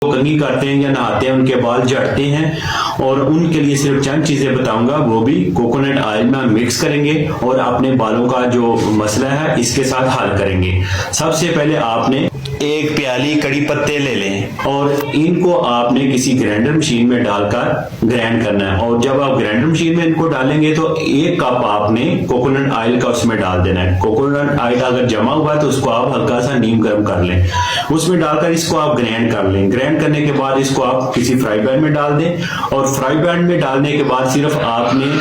कंघी करते हैं या नहाते हैं उनके बाल झड़ते हैं, और उनके लिए सिर्फ चंद चीजें बताऊंगा, वो भी कोकोनट ऑयल में मिक्स करेंगे और अपने बालों का जो मसला है इसके साथ हल करेंगे। सबसे पहले आपने एक प्याली कड़ी पत्ते ले लें और इनको आपने किसी ग्राइंडर मशीन में डालकर ग्राइंड करना है। और जब आप ग्राइंडर मशीन में इनको डालेंगे तो 1 कप आपने कोकोनट ऑयल का उसमें डाल देना है। कोकोनट ऑयल अगर जमा हुआ है तो उसको आप हल्का सा नीम गर्म कर लें, उसमें डालकर इसको आप ग्राइंड कर लें। ग्राइंड करने के बाद इसको आप किसी फ्राई पैन में डाल दें, और फ्राई पैन में डालने के बाद सिर्फ आपने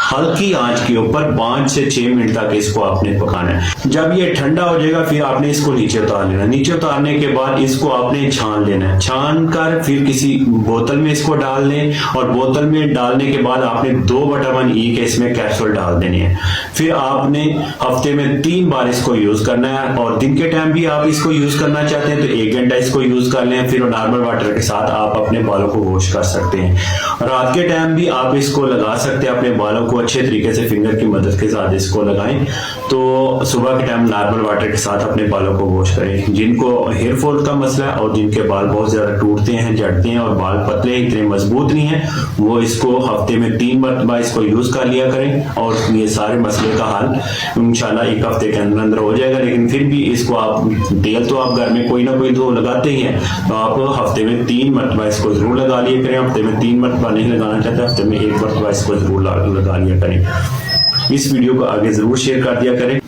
हल्की आंच के ऊपर 5 से 6 मिनट तक इसको आपने पकाना है। जब ये ठंडा हो जाएगा फिर आपने इसको नीचे उतार लेना है। नीचे उतारने के बाद इसको आपने छान लेना है। छान कर फिर किसी बोतल में इसको डाल लें, और बोतल में डालने के बाद आपने 2/1 के इसमें कैप्सूल डाल देने हैं। फिर आपने हफ्ते में 3 बार इसको यूज करना है, और दिन के टाइम भी आप इसको यूज करना चाहते हैं तो 1 घंटा इसको यूज कर लें। फिर नॉर्मल वाटर के साथ आप अपने बालों को वॉश कर सकते हैं। रात के टाइम भी आप इसको लगा सकते हैं अपने बालों को अच्छे तरीके से फिंगर की मदद के साथ इसको लगाएं, तो सुबह के टाइम नॉर्मल वाटर के साथ अपने बालों को वॉश करें। जिनको हेयर फॉल का मसला है और जिनके बाल बहुत ज्यादा टूटते हैं, झड़ते हैं और बाल पतले इतने मजबूत नहीं है, वो इसको हफ्ते में 3 मरतबा इसको यूज कर लिया करें, और ये सारे मसले का हल इंशाल्लाह 1 हफ्ते के अंदर अंदर हो जाएगा। लेकिन फिर भी इसको आप तेल तो आप घर में कोई ना कोई तो लगाते ही हैं, तो आप हफ्ते में 3 मरतबा इसको जरूर लगा लिया करें। हफ्ते में 3 मरतबा नहीं लगाना चाहते, हफ्ते में 1 मरतबा इसको जरूर लगा लिया करें। इस वीडियो को आगे जरूर शेयर कर दिया करें।